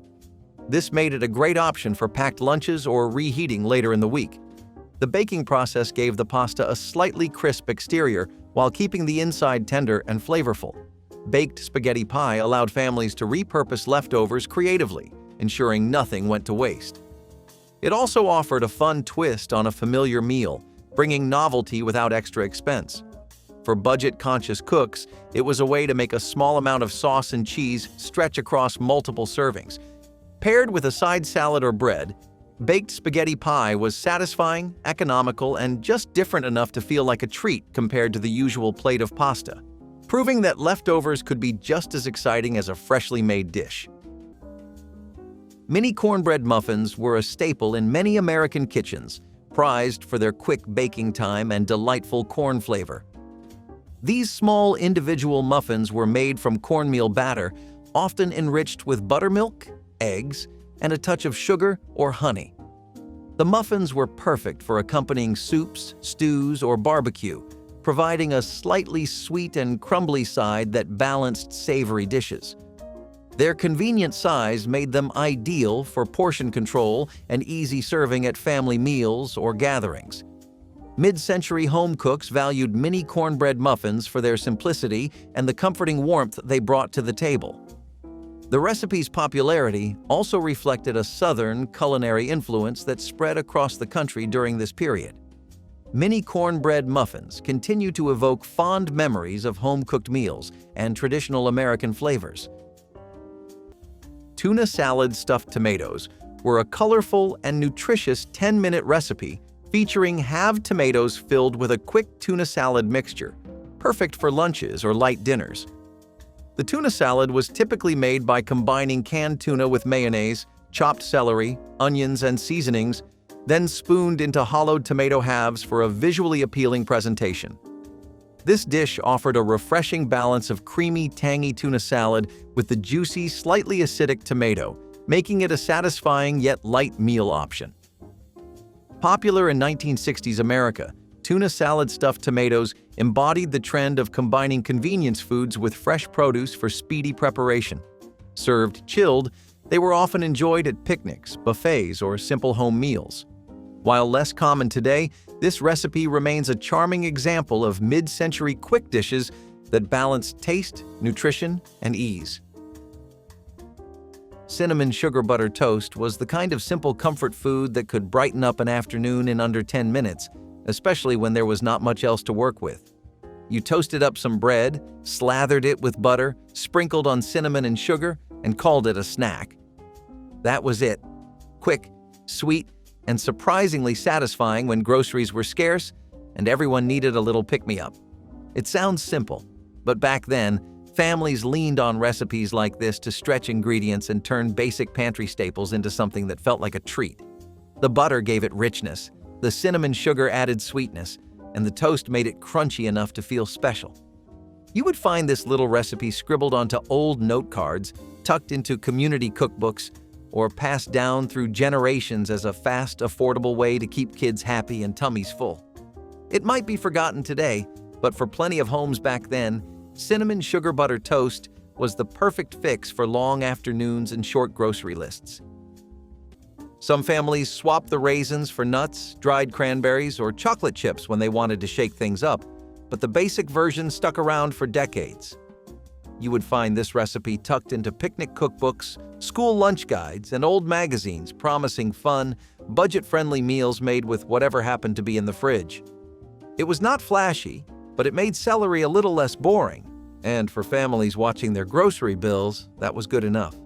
Speaker 1: This made it a great option for packed lunches or reheating later in the week. The baking process gave the pasta a slightly crisp exterior while keeping the inside tender and flavorful. Baked spaghetti pie allowed families to repurpose leftovers creatively, ensuring nothing went to waste. It also offered a fun twist on a familiar meal, bringing novelty without extra expense. For budget-conscious cooks, it was a way to make a small amount of sauce and cheese stretch across multiple servings. Paired with a side salad or bread, baked spaghetti pie was satisfying, economical, and just different enough to feel like a treat compared to the usual plate of pasta, proving that leftovers could be just as exciting as a freshly made dish. Mini cornbread muffins were a staple in many American kitchens, prized for their quick baking time and delightful corn flavor. These small individual muffins were made from cornmeal batter, often enriched with buttermilk, eggs, and a touch of sugar or honey. The muffins were perfect for accompanying soups, stews, or barbecue, providing a slightly sweet and crumbly side that balanced savory dishes. Their convenient size made them ideal for portion control and easy serving at family meals or gatherings. Mid-century home cooks valued mini cornbread muffins for their simplicity and the comforting warmth they brought to the table. The recipe's popularity also reflected a Southern culinary influence that spread across the country during this period. Mini cornbread muffins continue to evoke fond memories of home-cooked meals and traditional American flavors. Tuna salad stuffed tomatoes were a colorful and nutritious 10-minute recipe featuring halved tomatoes filled with a quick tuna salad mixture, perfect for lunches or light dinners. The tuna salad was typically made by combining canned tuna with mayonnaise, chopped celery, onions, and seasonings, then spooned into hollowed tomato halves for a visually appealing presentation. This dish offered a refreshing balance of creamy, tangy tuna salad with the juicy, slightly acidic tomato, making it a satisfying yet light meal option. Popular in 1960s America, tuna salad stuffed tomatoes embodied the trend of combining convenience foods with fresh produce for speedy preparation. Served chilled, they were often enjoyed at picnics, buffets, or simple home meals. While less common today, this recipe remains a charming example of mid-century quick dishes that balance taste, nutrition, and ease. Cinnamon sugar butter toast was the kind of simple comfort food that could brighten up an afternoon in under 10 minutes, especially when there was not much else to work with. You toasted up some bread, slathered it with butter, sprinkled on cinnamon and sugar, and called it a snack. That was it. Quick, sweet, and surprisingly satisfying when groceries were scarce and everyone needed a little pick-me-up. It sounds simple, but back then, families leaned on recipes like this to stretch ingredients and turn basic pantry staples into something that felt like a treat. The butter gave it richness, the cinnamon sugar added sweetness, and the toast made it crunchy enough to feel special. You would find this little recipe scribbled onto old note cards, tucked into community cookbooks, or passed down through generations as a fast, affordable way to keep kids happy and tummies full. It might be forgotten today, but for plenty of homes back then, cinnamon sugar butter toast was the perfect fix for long afternoons and short grocery lists. Some families swapped the raisins for nuts, dried cranberries, or chocolate chips when they wanted to shake things up, but the basic version stuck around for decades. You would find this recipe tucked into picnic cookbooks, school lunch guides, and old magazines promising fun, budget-friendly meals made with whatever happened to be in the fridge. It was not flashy, but it made celery a little less boring, and for families watching their grocery bills, that was good enough.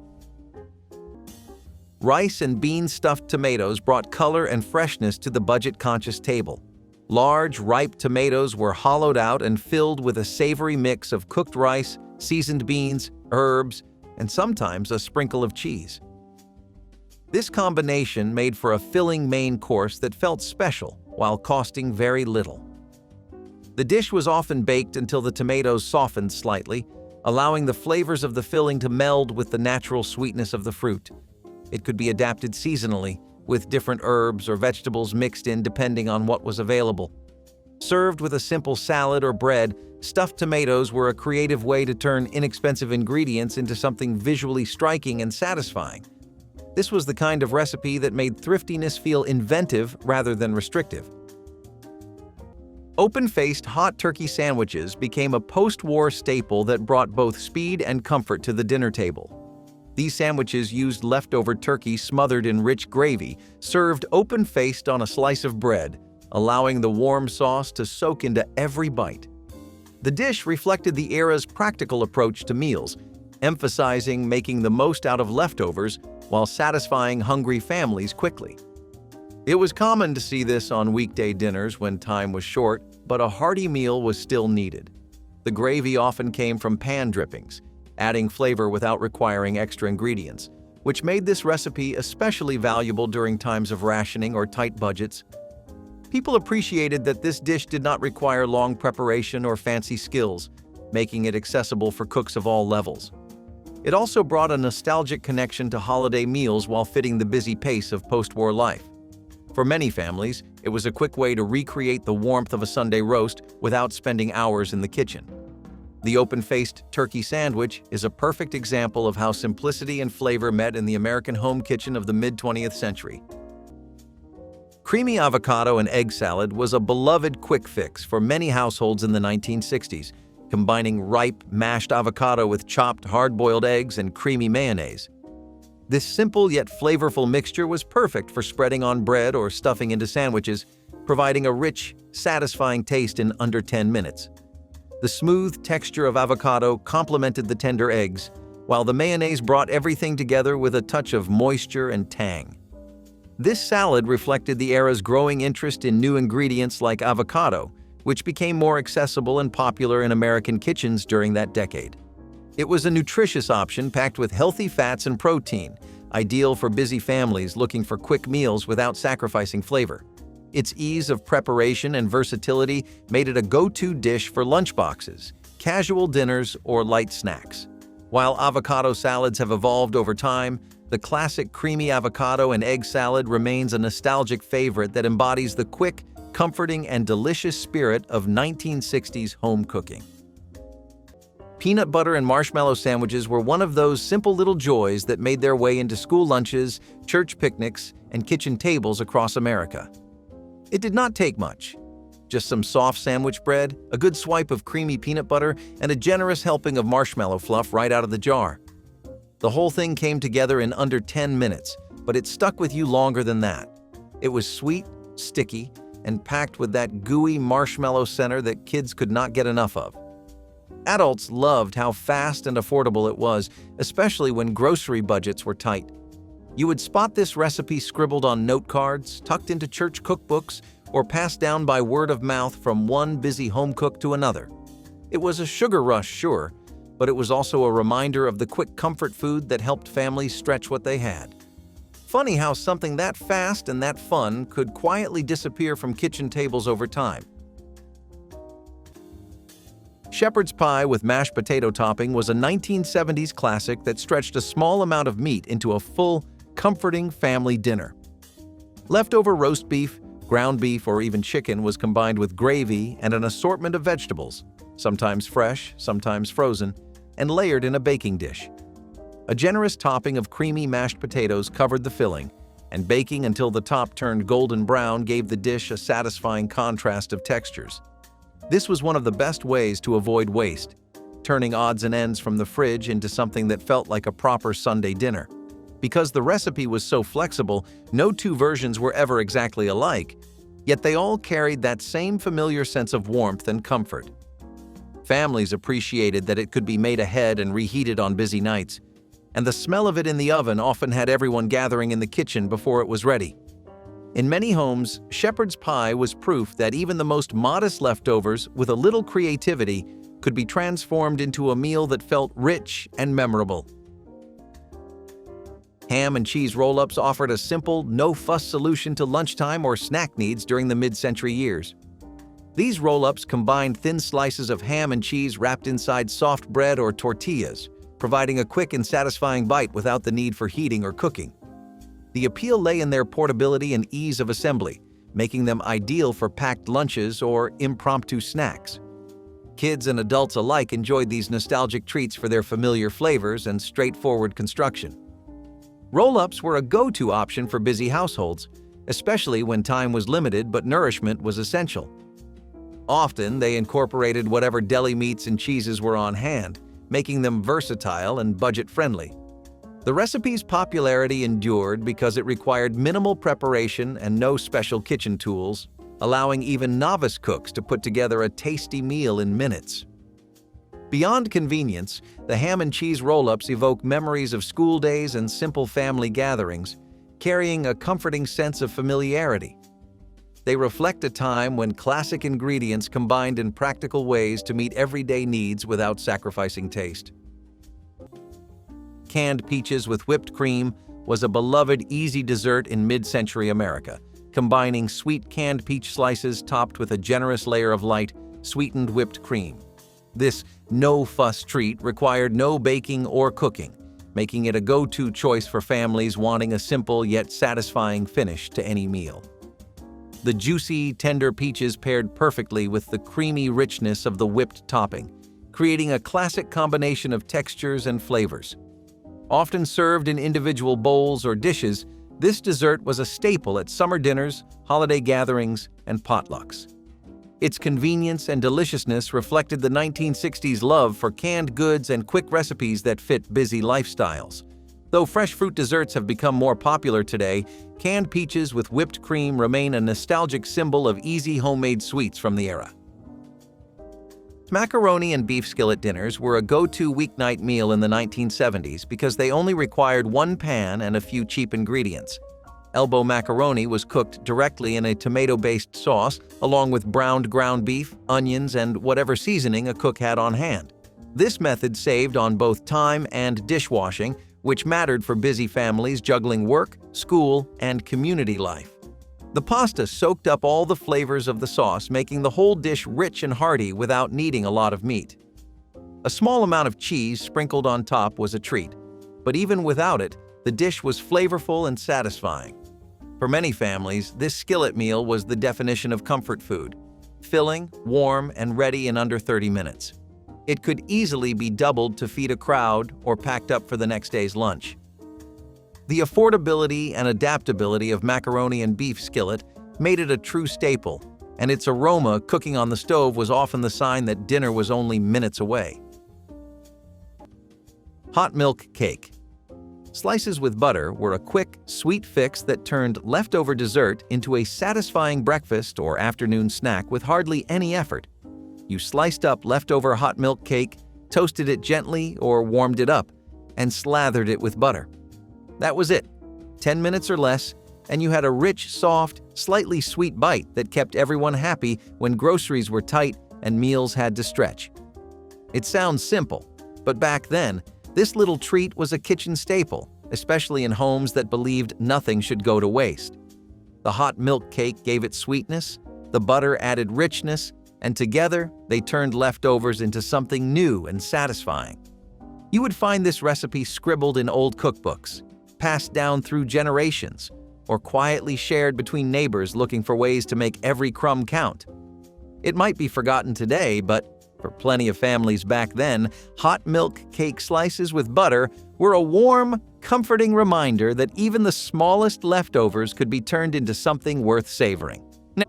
Speaker 1: Rice and bean-stuffed tomatoes brought color and freshness to the budget-conscious table. Large, ripe tomatoes were hollowed out and filled with a savory mix of cooked rice, seasoned beans, herbs, and sometimes a sprinkle of cheese. This combination made for a filling main course that felt special while costing very little. The dish was often baked until the tomatoes softened slightly, allowing the flavors of the filling to meld with the natural sweetness of the fruit. It could be adapted seasonally, with different herbs or vegetables mixed in depending on what was available. Served with a simple salad or bread, stuffed tomatoes were a creative way to turn inexpensive ingredients into something visually striking and satisfying. This was the kind of recipe that made thriftiness feel inventive rather than restrictive. Open-faced hot turkey sandwiches became a post-war staple that brought both speed and comfort to the dinner table. These sandwiches used leftover turkey smothered in rich gravy, served open-faced on a slice of bread, allowing the warm sauce to soak into every bite. The dish reflected the era's practical approach to meals, emphasizing making the most out of leftovers while satisfying hungry families quickly. It was common to see this on weekday dinners when time was short, but a hearty meal was still needed. The gravy often came from pan drippings, adding flavor without requiring extra ingredients, which made this recipe especially valuable during times of rationing or tight budgets. People appreciated that this dish did not require long preparation or fancy skills, making it accessible for cooks of all levels. It also brought a nostalgic connection to holiday meals while fitting the busy pace of post-war life. For many families, it was a quick way to recreate the warmth of a Sunday roast without spending hours in the kitchen. The open-faced turkey sandwich is a perfect example of how simplicity and flavor met in the American home kitchen of the mid-20th century. Creamy avocado and egg salad was a beloved quick fix for many households in the 1960s, combining ripe, mashed avocado with chopped, hard-boiled eggs and creamy mayonnaise. This simple yet flavorful mixture was perfect for spreading on bread or stuffing into sandwiches, providing a rich, satisfying taste in under 10 minutes. The smooth texture of avocado complemented the tender eggs, while the mayonnaise brought everything together with a touch of moisture and tang. This salad reflected the era's growing interest in new ingredients like avocado, which became more accessible and popular in American kitchens during that decade. It was a nutritious option packed with healthy fats and protein, ideal for busy families looking for quick meals without sacrificing flavor. Its ease of preparation and versatility made it a go-to dish for lunchboxes, casual dinners, or light snacks. While avocado salads have evolved over time, the classic creamy avocado and egg salad remains a nostalgic favorite that embodies the quick, comforting, and delicious spirit of 1960s home cooking. Peanut butter and marshmallow sandwiches were one of those simple little joys that made their way into school lunches, church picnics, and kitchen tables across America. It did not take much. Just some soft sandwich bread, a good swipe of creamy peanut butter, and a generous helping of marshmallow fluff right out of the jar. The whole thing came together in under 10 minutes, but it stuck with you longer than that. It was sweet, sticky, and packed with that gooey marshmallow center that kids could not get enough of. Adults loved how fast and affordable it was, especially when grocery budgets were tight. You would spot this recipe scribbled on note cards, tucked into church cookbooks, or passed down by word of mouth from one busy home cook to another. It was a sugar rush, sure, but it was also a reminder of the quick comfort food that helped families stretch what they had. Funny how something that fast and that fun could quietly disappear from kitchen tables over time. Shepherd's pie with mashed potato topping was a 1970s classic that stretched a small amount of meat into a full, comforting family dinner. Leftover roast beef, ground beef, or even chicken was combined with gravy and an assortment of vegetables, sometimes fresh, sometimes frozen, and layered in a baking dish. A generous topping of creamy mashed potatoes covered the filling, and baking until the top turned golden brown gave the dish a satisfying contrast of textures. This was one of the best ways to avoid waste, turning odds and ends from the fridge into something that felt like a proper Sunday dinner. Because the recipe was so flexible, no two versions were ever exactly alike, yet they all carried that same familiar sense of warmth and comfort. Families appreciated that it could be made ahead and reheated on busy nights, and the smell of it in the oven often had everyone gathering in the kitchen before it was ready. In many homes, shepherd's pie was proof that even the most modest leftovers, with a little creativity, could be transformed into a meal that felt rich and memorable. Ham and cheese roll-ups offered a simple, no-fuss solution to lunchtime or snack needs during the mid-century years. These roll-ups combined thin slices of ham and cheese wrapped inside soft bread or tortillas, providing a quick and satisfying bite without the need for heating or cooking. The appeal lay in their portability and ease of assembly, making them ideal for packed lunches or impromptu snacks. Kids and adults alike enjoyed these nostalgic treats for their familiar flavors and straightforward construction. Roll-ups were a go-to option for busy households, especially when time was limited but nourishment was essential. Often, they incorporated whatever deli meats and cheeses were on hand, making them versatile and budget-friendly. The recipe's popularity endured because it required minimal preparation and no special kitchen tools, allowing even novice cooks to put together a tasty meal in minutes. Beyond convenience, the ham and cheese roll-ups evoke memories of school days and simple family gatherings, carrying a comforting sense of familiarity. They reflect a time when classic ingredients combined in practical ways to meet everyday needs without sacrificing taste. Canned peaches with whipped cream was a beloved easy dessert in mid-century America, combining sweet canned peach slices topped with a generous layer of light, sweetened whipped cream. This no-fuss treat required no baking or cooking, making it a go-to choice for families wanting a simple yet satisfying finish to any meal. The juicy, tender peaches paired perfectly with the creamy richness of the whipped topping, creating a classic combination of textures and flavors. Often served in individual bowls or dishes, this dessert was a staple at summer dinners, holiday gatherings, and potlucks. Its convenience and deliciousness reflected the 1960s love for canned goods and quick recipes that fit busy lifestyles. Though fresh fruit desserts have become more popular today, canned peaches with whipped cream remain a nostalgic symbol of easy homemade sweets from the era. Macaroni and beef skillet dinners were a go-to weeknight meal in the 1970s because they only required one pan and a few cheap ingredients. Elbow macaroni was cooked directly in a tomato-based sauce, along with browned ground beef, onions, and whatever seasoning a cook had on hand. This method saved on both time and dishwashing, which mattered for busy families juggling work, school, and community life. The pasta soaked up all the flavors of the sauce, making the whole dish rich and hearty without needing a lot of meat. A small amount of cheese sprinkled on top was a treat, but even without it, the dish was flavorful and satisfying. For many families, this skillet meal was the definition of comfort food, filling, warm, and ready in under 30 minutes. It could easily be doubled to feed a crowd or packed up for the next day's lunch. The affordability and adaptability of macaroni and beef skillet made it a true staple, and its aroma cooking on the stove was often the sign that dinner was only minutes away. Hot milk cake. Slices with butter were a quick, sweet fix that turned leftover dessert into a satisfying breakfast or afternoon snack with hardly any effort. You sliced up leftover hot milk cake, toasted it gently or warmed it up, and slathered it with butter. That was it. 10 minutes or less, and you had a rich, soft, slightly sweet bite that kept everyone happy when groceries were tight and meals had to stretch. It sounds simple, but back then, this little treat was a kitchen staple, especially in homes that believed nothing should go to waste. The hot milk cake gave it sweetness, the butter added richness, and together they turned leftovers into something new and satisfying. You would find this recipe scribbled in old cookbooks, passed down through generations, or quietly shared between neighbors looking for ways to make every crumb count. It might be forgotten today, but for plenty of families back then, hot milk cake slices with butter were a warm, comforting reminder that even the smallest leftovers could be turned into something worth savoring. Now,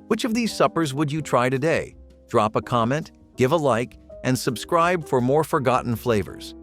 Speaker 1: which of these suppers would you try today? Drop a comment, give a like, and subscribe for more forgotten flavors.